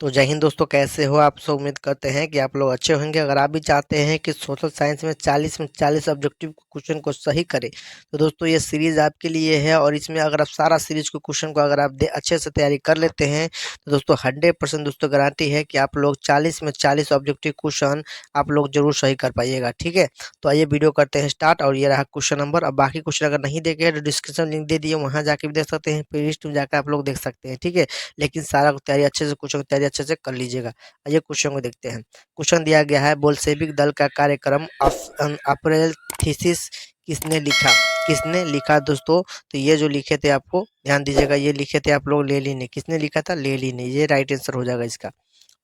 तो जय हिंद दोस्तों, कैसे हो आप सब। उम्मीद करते हैं कि आप लोग अच्छे होंगे। अगर आप भी चाहते हैं कि सोशल साइंस में 40 ऑब्जेक्टिव क्वेश्चन को सही करें, तो दोस्तों ये सीरीज आपके लिए है। और इसमें अगर आप सारा सीरीज को क्वेश्चन को अगर आप अच्छे से तैयारी कर लेते हैं, तो दोस्तों 100% दोस्तों गारंटी है कि आप लोग 40 ऑब्जेक्टिव क्वेश्चन आप लोग जरूर सही कर पाइएगा। ठीक है, तो आइए वीडियो करते हैं स्टार्ट। और ये रहा क्वेश्चन नंबर। अब बाकी क्वेश्चन अगर नहीं देखे तो डिस्क्रिप्शन लिंक दे दिए, वहाँ जाके भी देख सकते हैं, प्ले लिस्ट में जाकर आप लोग देख सकते हैं। ठीक है, लेकिन सारा तैयारी अच्छे से, क्वेश्चन की तैयारी अच्छे से कर लीजिएगा। आइए क्वेश्चन को देखते हैं। क्वेश्चन दिया गया है, बोल्शेविक दल का कार्यक्रम अप्रैल थीसिस किसने लिखा। किसने लिखा दोस्तों, तो ये जो लिखे थे आपको ध्यान दीजिएगा, ये लिखे थे आप लोग लेनिन ने। किसने लिखा था, लेनिन ने। ये राइट आंसर हो जाएगा इसका।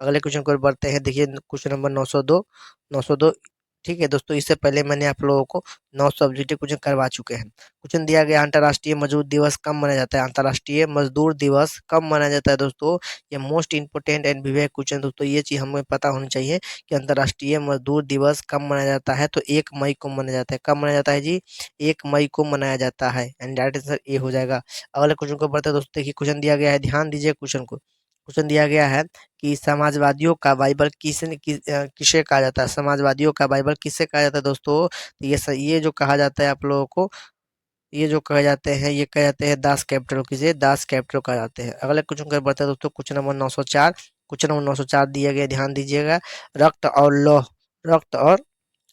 अगले क्वेश्चन को बढ़ते हैं। देखिए क्वेश्चन नंबर 902। 902। ठीक है दोस्तों, इससे पहले मैंने आप लोगों को 900 ऑब्जेक्टिव क्वेश्चन करवा चुके हैं। क्वेश्चन दिया गया, अंतर्राष्ट्रीय मजदूर दिवस कब मनाया जाता है। अंतर्राष्ट्रीय मजदूर दिवस कब मनाया जाता है दोस्तों। ये most important and Vivek question दोस्तों, ये चीज हमें पता होनी चाहिए कि अंतर्राष्ट्रीय मजदूर दिवस कब मनाया जाता है। तो 1 मई को मनाया जाता है। कब मनाया जाता है जी, 1 मई को मनाया जाता है। एंड राइट आंसर ए हो जाएगा। अगले क्वेश्चन को बढ़ते हैं दोस्तों। देखिए क्वेश्चन दिया गया है, ध्यान दीजिए क्वेश्चन को। क्वेश्चन दिया गया है कि समाजवादियों का बाइबल किसे कहा जाता है। समाजवादियों का बाइबल किसे कहा जाता है दोस्तों। तो ये जो कहा जाता है आप लोगों को, ये जो कहे जाते हैं, ये कहे जाते हैं दास कैपिटल। किसे, दास कैपिटल कहा जाते हैं। अगले क्वेश्चन कर बढ़ते हैं दोस्तों। Question number 904। क्वेश्चन नंबर 904 दिया गया, ध्यान दीजिएगा। रक्त और लौह रक्त और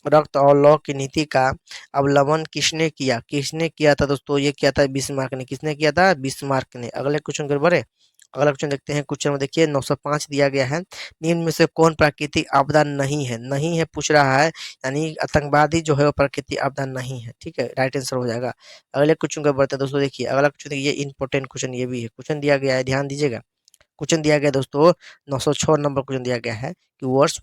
रक्त और लौह की नीति का अवलंबन किसने किया। किसने किया था दोस्तों, ये किया था बिस्मार्क ने। किसने किया था, बिस्मार्क ने। अगले क्वेश्चन कर बढ़े। अगला क्वेश्चन देखते हैं। क्वेश्चन में देखिए 905 दिया गया है, निम्न में से कौन प्राकृतिक आपदा नहीं है। नहीं है पूछ रहा है, यानी आतंकवादी जो है वो प्राकृतिक आपदा नहीं है। ठीक है, राइट आंसर हो जाएगा। अगले क्वेश्चन का बढ़ते हैं दोस्तों। देखिए अगला क्वेश्चन, ये इंपॉर्टेंट क्वेश्चन ये भी है। क्वेश्चन दिया गया है, ध्यान दीजिएगा। क्वेश्चन दिया गया दोस्तों, 906 नंबर क्वेश्चन दिया गया है कि वर्ष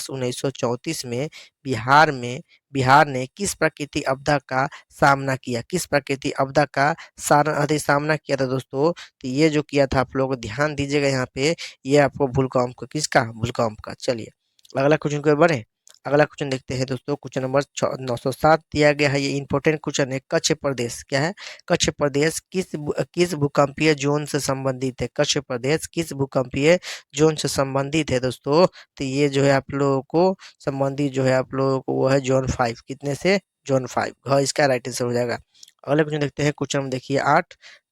1934 में बिहार ने किस प्राकृतिक आपदा का सामना किया। किस प्राकृतिक आपदा का सामना किया था दोस्तों। तो ये जो किया था, आप लोग ध्यान दीजिएगा यहाँ पे, ये आपको भूकंप का, किसका, भूकंप का। चलिए अगला क्वेश्चन को बढ़े। अगला क्वेश्चन देखते हैं दोस्तों। क्वेश्चन नंबर 907 दिया गया है, ये इंपॉर्टेंट क्वेश्चन है। कच्छ प्रदेश क्या है, कच्छ प्रदेश किस भूकंपीय जोन से संबंधित है। कच्छ प्रदेश किस भूकंपीय जोन से संबंधित है दोस्तों। तो ये जो है आप लोगों को संबंधित जो है आप लोगों को वो है जोन 5। कितने से, जोन 5। हाँ, इसका राइट आंसर हो जाएगा। अगले क्वेश्चन देखते हैं। क्वेश्चन में देखिए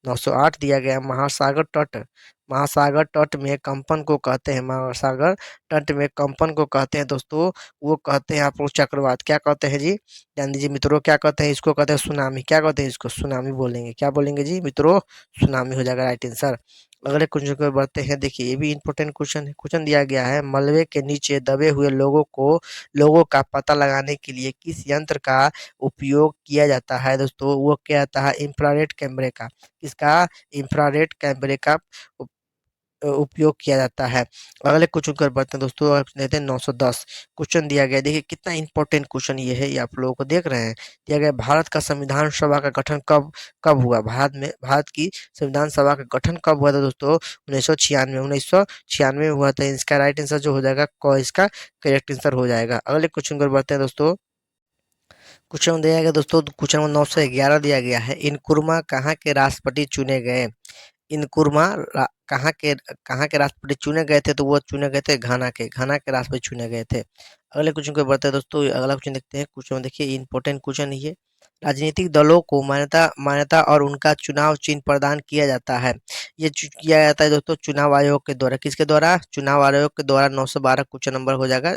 908 दिया गया है, महासागर तट। महासागर तट में कंपन को कहते हैं। महासागर तट में कंपन को कहते हैं दोस्तों, वो कहते हैं आप लोग चक्रवात। क्या कहते हैं जी, ध्यान दीजिए मित्रों, क्या कहते हैं इसको, कहते हैं सुनामी। क्या कहते हैं इसको, सुनामी बोलेंगे। क्या बोलेंगे जी मित्रों, सुनामी हो जाएगा राइट आंसर। अगले क्वेश्चन को बढ़ते हैं। देखिए ये भी इंपॉर्टेंट क्वेश्चन है। क्वेश्चन दिया गया है, मलबे के नीचे दबे हुए लोगों का पता लगाने के लिए किस यंत्र का उपयोग किया जाता है दोस्तों। वो क्या आता है, इंफ्रारेड कैमरे का। किसका, इंफ्रारेड कैमरे का उपयोग किया जाता है। अगले क्वेश्चन पर बढ़ते हैं दोस्तों। आप लेते हैं 910। क्वेश्चन दिया गया है, देखिए कितना इंपॉर्टेंट क्वेश्चन ये है, ये आप लोगों को देख रहे हैं। दिया गया है, भारत का संविधान सभा का गठन कब कब हुआ। भारत की संविधान सभा का गठन कब हुआ था दोस्तों, 1996। 1996 में हुआ था। इसका राइट आंसर जो हो जाएगा इसका करेक्ट आंसर हो जाएगा। अगले क्वेश्चन पर बढ़ते हैं दोस्तों। क्वेश्चन दिया गया दोस्तों, क्वेश्चन नंबर 911 दिया गया है, इनकुरमा कहाँ के राष्ट्रपति चुने गए। इनकुरमा कहाँ के राष्ट्रपति चुने गए थे, तो वो चुने गए थे घाना के राष्ट्रपति चुने गए थे। अगले क्वेश्चन को बढ़ते हैं दोस्तों। अगला क्वेश्चन देखते हैं। क्वेश्चन देखिए इंपॉर्टेंट क्वेश्चन है ये। राजनीतिक दलों को मान्यता मान्यता और उनका चुनाव चिन्ह प्रदान किया जाता है। ये किया जाता है दोस्तों चुनाव आयोग के द्वारा। किसके द्वारा, चुनाव आयोग के द्वारा। 912 क्वेश्चन नंबर हो जाएगा,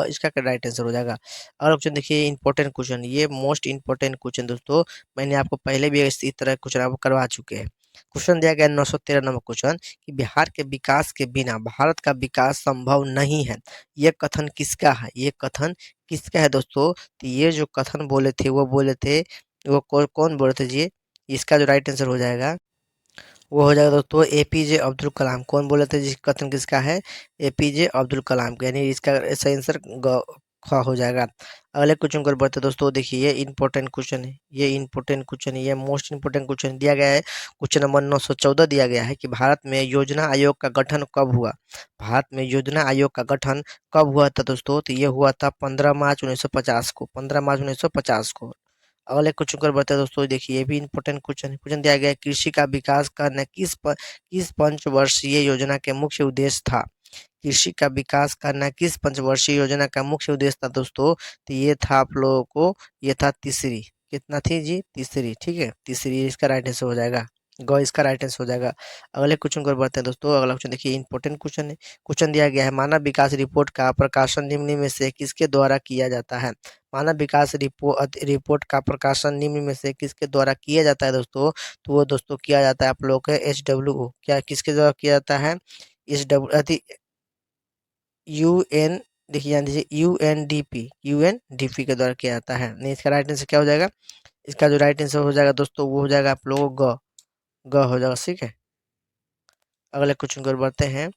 इसका राइट आंसर हो जाएगा। अगला क्वेश्चन देखिए इंपॉर्टेंट क्वेश्चन, ये मोस्ट इंपॉर्टेंट क्वेश्चन दोस्तों, मैंने आपको पहले भी इसी तरह क्वेश्चन आपको करवा चुके हैं। क्वेश्चन दिया गया 913 नंबर क्वेश्चन कि बिहार के विकास के बिना भारत का विकास संभव नहीं है। ये कथन किसका है, ये कथन किसका है दोस्तों। तो ये जो कथन बोले थे वो वो कौन बोले थे जी। इसका जो राइट आंसर हो जाएगा वो हो जाएगा दोस्तों एपीजे अब्दुल कलाम। कौन बोले थे जी, कथन किसका है, एपीजे अब्दुल कलाम का, यानी इसका सही आंसर ख हो जाएगा। अगले क्वेश्चन को बढ़ते दोस्तों। देखिए ये इंपॉर्टेंट क्वेश्चन है, ये इंपॉर्टेंट क्वेश्चन है, ये मोस्ट इंपॉर्टेंट क्वेश्चन दिया गया है। क्वेश्चन नंबर 914 दिया गया है कि भारत में योजना आयोग का गठन कब हुआ। भारत में योजना आयोग का गठन कब हुआ था दोस्तों। तो ये हुआ था 15 मार्च 1950 को। 15 मार्च 1950 को। अगले क्वेश्चन पर बढ़ते हैं दोस्तों, देखिए ये भी इंपॉर्टेंट क्वेश्चन है। क्वेश्चन दिया गया है, कृषि का विकास करना किस पंचवर्षीय योजना के मुख्य उद्देश्य था। कृषि का विकास करना किस पंचवर्षीय योजना का मुख्य उद्देश्य था दोस्तों। तो ये था आप लोगों को, ये था तीसरी, कितना थी जी, तीसरी, ठीक है, तीसरी इसका राइट आंसर हो जाएगा, ग इसका राइट आंसर हो जाएगा। अगले क्वेश्चन को बढ़ते हैं दोस्तों, अगला क्वेश्चन देखिए इंपॉर्टेंट क्वेश्चन है। क्वेश्चन दिया गया है, मानव विकास रिपोर्ट का प्रकाशन निम्न में से किसके द्वारा किया जाता है। मानव विकास रिपोर्ट का प्रकाशन निम्न में से किसके द्वारा किया जाता है दोस्तों। तो वो दोस्तों किया जाता है आप लोगों के HWO, क्या किसके द्वारा किया जाता है, एच डब्ल्यू UN, देखिए ध्यान दीजिए, यूएनडीपी के द्वारा किया जाता है। नहीं, इसका राइट आंसर क्या हो जाएगा, इसका जो राइट आंसर हो जाएगा दोस्तों वो हो जाएगा आप लोगों को ग हो जाएगा, ठीक है। अगले क्वेश्चन की ओर बढ़ते हैं।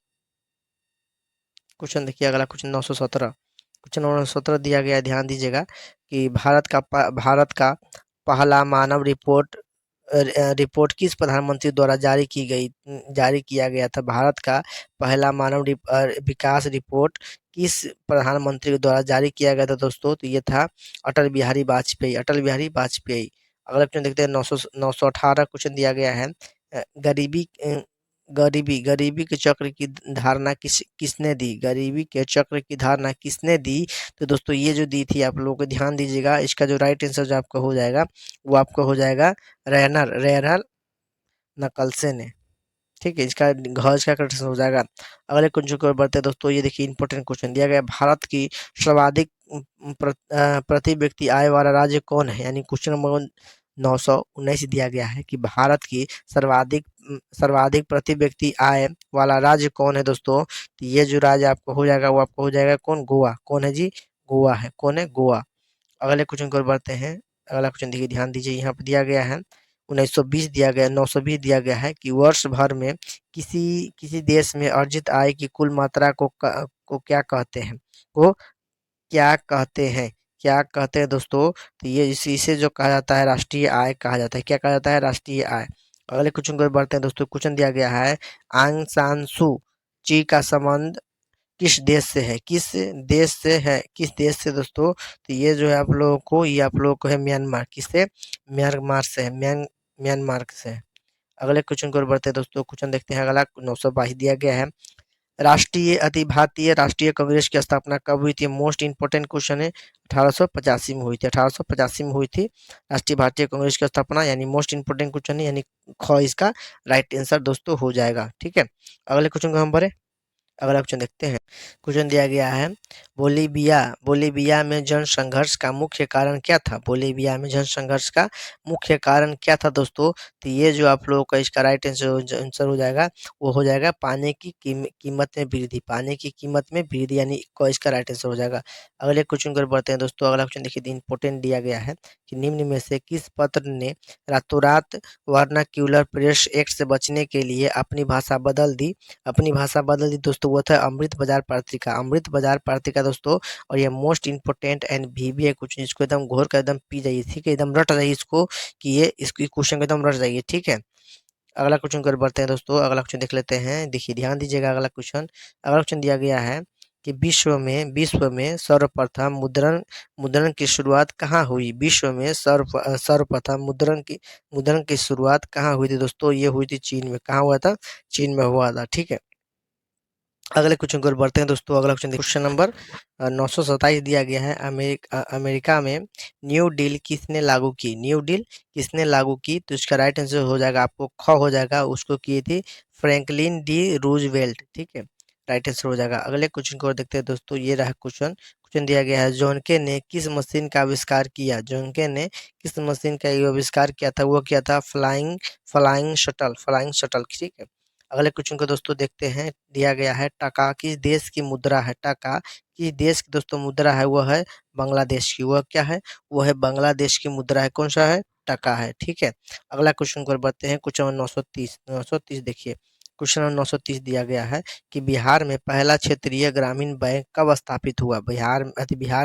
क्वेश्चन देखिए, अगला क्वेश्चन 917, क्वेश्चन 917 दिया गया है, ध्यान दीजिएगा कि भारत का पहला मानव रिपोर्ट किस प्रधानमंत्री द्वारा जारी किया गया था। भारत का पहला विकास रिपोर्ट किस प्रधानमंत्री के द्वारा जारी किया गया था दोस्तों। तो ये था अटल बिहारी वाजपेयी, अटल बिहारी वाजपेयी। अगला क्वेश्चन देखते हैं, 918 क्वेश्चन दिया गया है, गरीबी के चक्र की धारणा किसने दी, गरीबी के चक्र की धारणा किसने दी। तो दोस्तों ये जो दी थी आप लोगों को ध्यान दीजिएगा, इसका जो राइट आंसर जो आपका हो जाएगा वो आपका हो जाएगा रेनर नकलसे ने, ठीक है, इसका घ इसका करेक्ट हो जाएगा। अगले क्वेश्चन की ओर बढ़ते हैं दोस्तों, ये देखिए इंपॉर्टेंट क्वेश्चन दिया गया है, भारत की सर्वाधिक प्रति व्यक्ति आय वाला राज्य कौन है। यानी क्वेश्चन नंबर 919 दिया गया है कि भारत की सर्वाधिक प्रति व्यक्ति आय वाला राज्य कौन है दोस्तों। तो ये जो राज्य आपको हो जाएगा वो आपको हो जाएगा कौन, गोवा। कौन है जी, गोवा है, कौन है, गोवा। अगले क्वेश्चन की ओर बढ़ते हैं। अगला क्वेश्चन देखिए, ध्यान दीजिए, यहाँ पे दिया गया है 1920 दिया गया है, 920 दिया गया है कि वर्ष भर में किसी किसी देश में अर्जित आय की कुल मात्रा को क्या कहते हैं, को क्या कहते हैं, क्या कहते हैं दोस्तों। तो ये इसे जो कहा जाता है राष्ट्रीय आय कहा जाता है, क्या कहा जाता है, राष्ट्रीय आय। अगले क्वेश्चन को बढ़ते हैं दोस्तों, क्वेश्चन दिया गया है, आंग सान सू ची का संबंध किस देश से है, किस देश से है, किस देश से दोस्तों। तो ये जो है आप लोगों को, ये आप लोगों को है म्यांमार, किससे, म्यांमार से है, म्यांमार से है। अगले क्वेश्चन की ओर बढ़ते हैं दोस्तों, क्वेश्चन देखते हैं अगला 922 दिया गया है, भारतीय राष्ट्रीय कांग्रेस की स्थापना कब हुई थी। मोस्ट इंपोर्टेंट क्वेश्चन है, 1885 में हुई थी, 1885 में हुई थी राष्ट्रीय भारतीय कांग्रेस की स्थापना, यानी मोस्ट इंपोर्टेंट क्वेश्चन है, यानी ख इसका राइट आंसर दोस्तों हो जाएगा, ठीक है। अगले क्वेश्चन को हम बढ़े, अगला क्वेश्चन देखते हैं। क्वेश्चन दिया गया है, बोलीविया में जन संघर्ष का मुख्य कारण क्या था, बोलीविया में जन संघर्ष का मुख्य कारण क्या था दोस्तों। तो ये जो आप लोगों का इसका राइट आंसर हो जाएगा वो हो जाएगा पानी की कीमत में वृद्धि, पानी की कीमत में वृद्धि, यानी इसका राइट आंसर हो जाएगा। अगले क्वेश्चन पर बढ़ते हैं दोस्तों, अगला क्वेश्चन देखिए, इंपोर्टेंट दिया गया है कि निम्न में से किस पत्र ने रातों रात वर्नाक्यूलर प्रेस एक्ट से बचने के लिए अपनी भाषा बदल दी, अपनी भाषा बदल दी दोस्तों। वो था अमृत बाजार पत्रिका, अमृत बाजार पत्रिका दोस्तों। और ये मोस्ट इंपोर्टेंट एंड VBA कुछ, इसको एकदम घोर कर एकदम पी जाइए, ठीक है, एकदम रट जाइए इसको, कि ये इसकी क्वेश्चन को एकदम रट जाइए, ठीक है। अगला क्वेश्चन कर बढ़ते हैं दोस्तों, अगला क्वेश्चन देख लेते हैं, देखिए ध्यान दीजिएगा, अगला क्वेश्चन दिया गया है कि विश्व में सर्वप्रथम मुद्रण की शुरुआत कहाँ हुई, विश्व में सर्वप्रथम मुद्रण की शुरुआत कहाँ हुई थी दोस्तों। ये हुई थी चीन में, कहाँ हुआ था, चीन में हुआ था, ठीक है। अगले क्वेश्चन की ओर बढ़ते हैं दोस्तों, अगला क्वेश्चन नंबर 927 दिया गया है, अमेरिका में न्यू डील किसने लागू की, न्यू डील किसने लागू की। तो इसका राइट आंसर हो जाएगा आपको ख हो जाएगा, उसको की थी फ्रैंकलिन डी रूजवेल्ट, ठीक है, राइट आंसर हो जाएगा। अगले क्वेश्चन को देखते हैं दोस्तों, ये रहा क्वेश्चन, क्वेश्चन दिया गया है, जोनके ने किस मशीन का आविष्कार किया, जोनके ने किस मशीन का आविष्कार किया था, वो क्या था, फ्लाइंग शटल, ठीक है। अगले क्वेश्चन को दोस्तों देखते हैं, दिया गया है, टका किस देश की मुद्रा है, टका किस देश की दोस्तों मुद्रा है, वह है बांग्लादेश की, वह क्या है, वह है बांग्लादेश की मुद्रा है, कौन सा है, टका है, ठीक है। अगला क्वेश्चन को बढ़ते हैं, क्वेश्चन 930 देखिए, क्वेश्चन 930 दिया गया है कि बिहार में पहला क्षेत्रीय ग्रामीण बैंक कब स्थापित हुआ, बिहार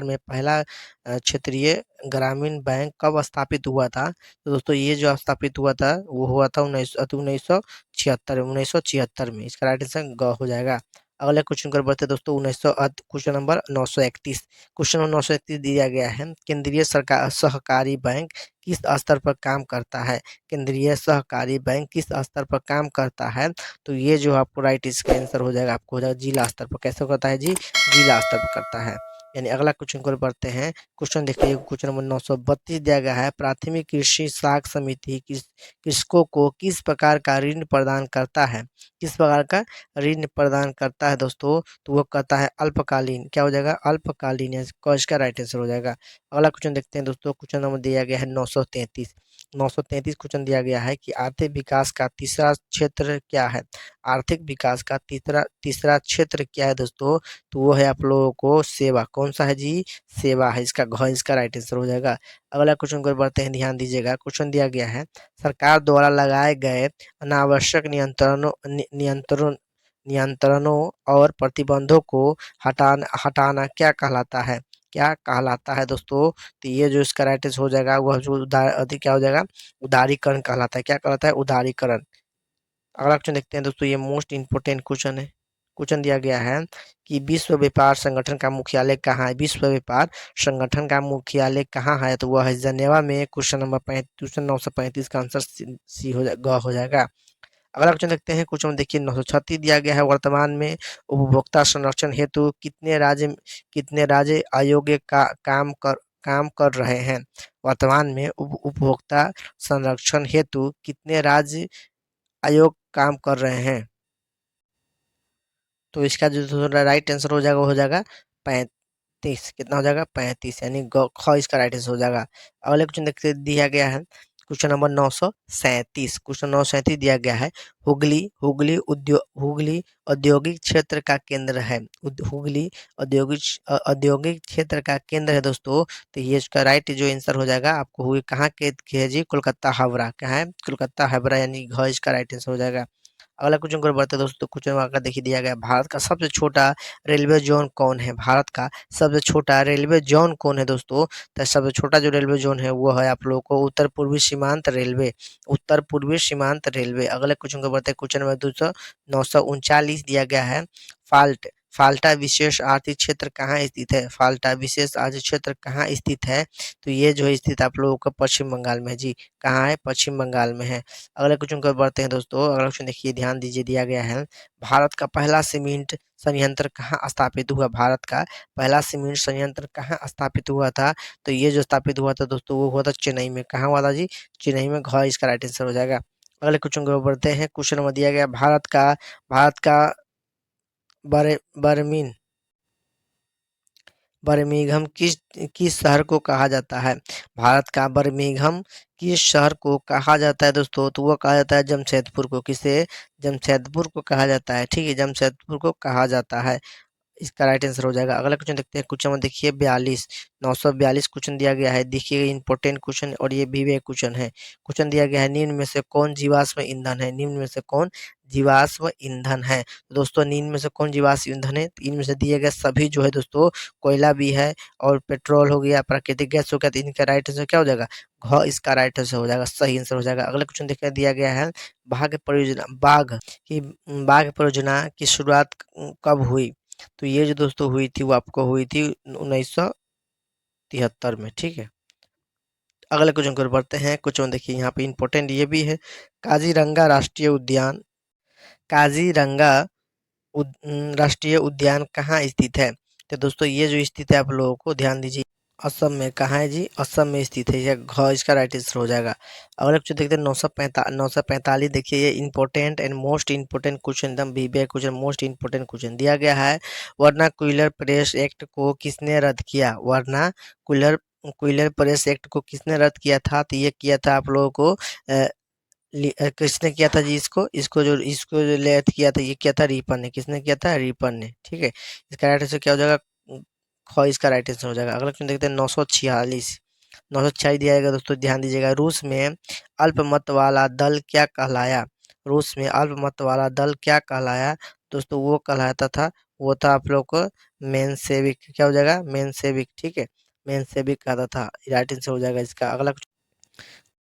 में पहला क्षेत्रीय ग्रामीण बैंक कब स्थापित हुआ था। तो दोस्तों ये जो स्थापित हुआ था वो हुआ था 1976 में, इसका राइट आंसर ग हो जाएगा। अगले क्वेश्चन पर बढ़ते हैं दोस्तों 1900 क्वेश्चन नंबर 931। क्वेश्चन नंबर 931 दिया गया है, केंद्रीय सरकार सहकारी बैंक किस स्तर पर काम करता है? केंद्रीय सहकारी बैंक किस स्तर पर काम करता है? तो ये जो आपको राइट इसका आंसर हो जाएगा, आपको हो जाएगा जिला स्तर पर। कैसे करता है जी? जिला स्तर पर करता है। यानी अगला क्वेश्चन को पढ़ते हैं। क्वेश्चन देखिए, क्वेश्चन नंबर 932 दिया गया है, प्राथमिक कृषि साख समिति कृषकों को किस प्रकार का ऋण प्रदान करता है? किस प्रकार का ऋण प्रदान करता है दोस्तों? तो वो कहता है अल्पकालीन। क्या हो जाएगा? अल्पकालीन। इसका राइट आंसर हो जाएगा। अगला क्वेश्चन देखते हैं दोस्तों। क्वेश्चन नंबर दिया गया है 933। 933 क्वेश्चन दिया गया है कि आर्थिक विकास का तीसरा क्षेत्र क्या है? आर्थिक विकास का तीसरा तीसरा क्षेत्र क्या है दोस्तों? तो वो है आप लोगों को सेवा। कौन सा है जी? सेवा है। इसका राइट आंसर हो जाएगा। अगला क्वेश्चन को बढ़ते हैं, ध्यान दीजिएगा। क्वेश्चन दिया गया है, सरकार द्वारा लगाए गए अनावश्यक नियंत्रणों और प्रतिबंधों को हटाना हटाना क्या कहलाता है? क्या कहलाता है दोस्तों? तो ये जो इसका राइट आंसर हो जाएगा, वह जो क्या हो जाएगा? उदारीकरण कहलाता है। क्या कहलाता है? उदारीकरण। अगला क्वेश्चन देखते हैं दोस्तों, ये मोस्ट इंपोर्टेंट क्वेश्चन है। क्वेश्चन दिया गया है कि विश्व व्यापार संगठन का मुख्यालय कहाँ है? विश्व व्यापार संगठन का मुख्यालय कहाँ है? तो वह है जनेवा में। क्वेश्चन नंबर 35, क्वेश्चन 935 का आंसर सी हो जाएगा। अगला क्वेश्चन देखते हैं। क्वेश्चन देखिए 936 दिया गया है, वर्तमान में उपभोक्ता संरक्षण हेतु कितने राज्य आयोग का काम कर रहे हैं? वर्तमान में उपभोक्ता संरक्षण हेतु कितने राज्य आयोग काम कर रहे हैं? तो इसका जो थोड़ा राइट आंसर हो जाएगा, वो हो जाएगा 35। कितना हो जाएगा? 35। यानी ख इसका राइट आंसर हो जाएगा। अगले क्वेश्चन देखते दिया गया है, क्वेश्चन नंबर 937। क्वेश्चन 937 दिया गया है, हुगली हुगली औद्योगिक क्षेत्र का केंद्र है। हुगली औद्योगिक क्षेत्र का केंद्र है दोस्तों। तो ये इसका राइट जो आंसर हो जाएगा, आपको हुई कहाँ के है जी? कोलकाता हावड़ा। क्या है? कोलकाता हावड़ा, यानी घ इसका राइट आंसर हो जाएगा। अगला क्वेश्चन को बढ़ते हैं दोस्तों। क्वेश्चन का देखिए दिया गया, भारत का सबसे छोटा रेलवे जोन कौन है? भारत का सबसे छोटा रेलवे जोन कौन है दोस्तों? तो सबसे छोटा जो रेलवे जोन है वो है आप लोगों को उत्तर पूर्वी सीमांत रेलवे। उत्तर पूर्वी सीमांत रेलवे। अगले क्वेश्चन को बढ़ते हैं। क्वेश्चन नंबर 939 दिया गया है, फाल्ट फाल्टा विशेष आर्थिक क्षेत्र कहाँ स्थित है? फाल्टा विशेष आर्थिक क्षेत्र कहाँ स्थित है? तो ये जो है स्थित आप लोगों का पश्चिम बंगाल में है जी। कहाँ है? पश्चिम बंगाल में है। अगले क्वेश्चन को बढ़ते हैं दोस्तों। अगला क्वेश्चन देखिए, ध्यान दीजिए, दिया गया है, भारत का पहला सीमेंट संयंत्र कहाँ स्थापित हुआ? भारत का पहला सीमेंट संयंत्र कहाँ स्थापित हुआ था? तो ये जो स्थापित हुआ था दोस्तों, वो हुआ था चेन्नई में। कहाँ हुआ था जी? चेन्नई में। घ इसका राइट आंसर हो जाएगा। अगले क्वेश्चन को बढ़ते हैं। क्वेश्चन नंबर दिया गया, भारत का बरे बर्मिन बर्मिंघम किस शहर को कहा जाता है? भारत का बर्मिंघम किस शहर को कहा जाता है दोस्तों? तो वो कहा जाता है जमशेदपुर को। किसे? जमशेदपुर को कहा जाता है। ठीक है, जमशेदपुर को कहा जाता है। इसका राइट आंसर हो जाएगा। अगला क्वेश्चन देखते हैं। क्वेश्चन में देखिए 42, 942 क्वेश्चन दिया गया है। देखिए इंपॉर्टेंट क्वेश्चन, और ये भी क्वेश्चन है। क्वेश्चन दिया गया है, निम्न में से कौन जीवाश्म ईंधन है? निम्न में से कौन जीवाश्म ईंधन है? तो दोस्तों निम्न में से कौन जीवाश्म ईंधन है? तो इनमें से दिए गए सभी जो है दोस्तों, कोयला भी है और पेट्रोल हो गया, प्राकृतिक गैस हो गया। तो इनका राइट आंसर क्या हो जाएगा? घ इसका राइट आंसर हो जाएगा, सही आंसर हो जाएगा। अगला क्वेश्चन देखिए दिया गया है, की बाघ परियोजना की शुरुआत कब हुई? तो ये जो दोस्तों हुई थी, वो आपको हुई थी 1973 में। ठीक है, अगले क्वेश्चन को बढ़ते हैं। क्वेश्चन देखिए यहाँ पे इंपॉर्टेंट ये भी है, काजीरंगा राष्ट्रीय उद्यान काजीरंगा राष्ट्रीय उद्यान कहाँ स्थित है? तो दोस्तों ये जो स्थित है, आप लोगों को ध्यान दीजिए, असम में। कहाँ है जी? असम में स्थित है। यह घ इसका राइट आंसर हो जाएगा। अगला क्वेश्चन देखते हैं 945। देखिए ये important and most important question, एकदम BBA question, most important question दिया गया है, वर्नाक्युलर प्रेस एक्ट को किसने रद्द किया? वर्नाक्युलर क्युलर प्रेस एक्ट को किसने रद्द किया था? तो ये किया था आप लोगों को किसने किया था जी? इसको जो रद्द किया था, ये किया था रिपन ने। किसने किया था? रिपन ने। ठीक है, इसका राइट आंसर क्या हो जाएगा? ख इसका राइट आंसर हो जाएगा। अगला क्वेश्चन देखते हैं 946। 946 दिया जाएगा दोस्तों, ध्यान दीजिएगा, रूस में अल्पमत वाला दल क्या कहलाया? रूस में अल्पमत वाला दल क्या कहलाया दोस्तों? वो कहलाता था, वो था आप लोग को मेंशेविक। क्या हो जाएगा? मेंशेविक। ठीक है, मेंशेविक कहता था। राइट आंसर हो जाएगा इसका। अगला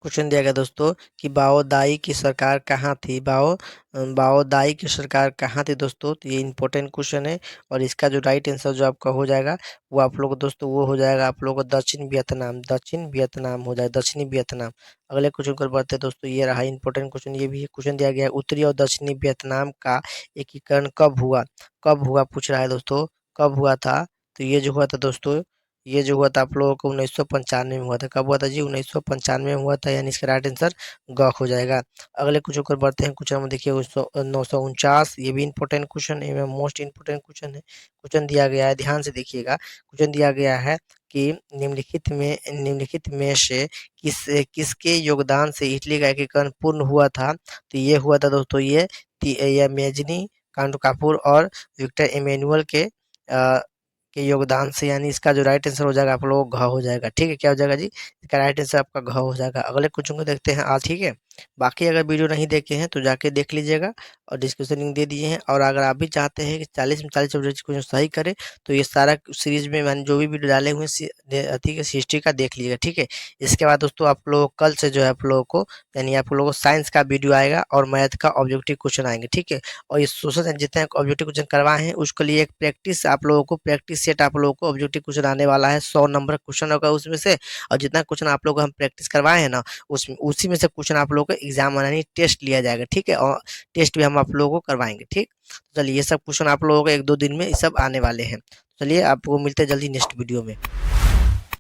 क्वेश्चन दिया गया दोस्तों कि बाओदाई की सरकार कहाँ थी। बाओदाई की सरकार कहाँ थी दोस्तों, तो ये इंपॉर्टेंट क्वेश्चन है। और इसका जो राइट आंसर जो आपका हो जाएगा वो आप लोग दोस्तों वो हो जाएगा आप लोग को दक्षिण वियतनाम हो जाएगा, दक्षिणी वियतनाम। अगले क्वेश्चन पर बढ़ते हैं दोस्तों, ये रहा इंपॉर्टेंट क्वेश्चन। ये भी क्वेश्चन दिया गया है, उत्तरी और दक्षिणी वियतनाम का एकीकरण कब हुआ पूछ रहा है दोस्तों, कब हुआ था। तो ये जो हुआ था दोस्तों, ये जो हुआ था आप लोगों को 1995 में हुआ था। कब हुआ था जी, 1995 में हुआ था, यानी इसका राइट आंसर ग हो जाएगा। अगले क्वेश्चन पर बढ़ते हैं। क्वेश्चन में देखिए 949, ये भी इंपॉर्टेंट क्वेश्चन है, मोस्ट इंपॉर्टेंट क्वेश्चन है। क्वेश्चन दिया गया है, ध्यान से देखिएगा। क्वेश्चन दिया गया है कि निम्नलिखित में से किसके योगदान से इटली का एकीकरण पूर्ण हुआ था। तो ये हुआ था दोस्तों, ये मेजनी कांडूकापुर और विक्टर इमैनुअल के योगदान से, यानी इसका जो राइट आंसर हो जाएगा आप लोगों को घ हो जाएगा। ठीक है, क्या हो जाएगा जी, इसका राइट आंसर आपका घ हो जाएगा। अगले क्वेश्चन को देखते हैं आज। ठीक है, बाकी अगर वीडियो नहीं देखे हैं तो जाके देख लीजिएगा और डिस्क्रिप्शन लिंक दे दिए हैं। और अगर आप भी चाहते हैं कि 40 में 40 सब्जेक्ट को सही करें तो ये सारा सीरीज में मैंने जो भी वीडियो डाले हुए हैं ठीक है हिस्ट्री का देख लीजिएगा। ठीक है, इसके बाद दोस्तों आप लोग कल से जो है आप लोगों को, यानी आप लोगों को साइंस का वीडियो आएगा और मैथ का ऑब्जेक्टिव क्वेश्चन आएंगे। ठीक है, और ये सोशल साइंस जितने ऑब्जेक्टिव क्वेश्चन करवाए हैं उसके लिए एक प्रैक्टिस आप लोगों को, प्रैक्टिस सेट आप लोगों को ऑब्जेक्टिव क्वेश्चन आने वाला है। 100 नंबर क्वेश्चन होगा उसमें से, और जितना क्वेश्चन आप लोग हम प्रैक्टिस करवाए हैं ना उसमें उसी में से क्वेश्चन आप लोगों को एग्जाम यानी टेस्ट लिया जाएगा। ठीक है, और टेस्ट भी हम आप लोगों को करवाएंगे। ठीक, तो चलिए ये सब क्वेश्चन आप लोगों को 1-2 दिन में ये सब आने वाले हैं। चलिए आपको मिलते हैं जल्दी नेक्स्ट वीडियो में।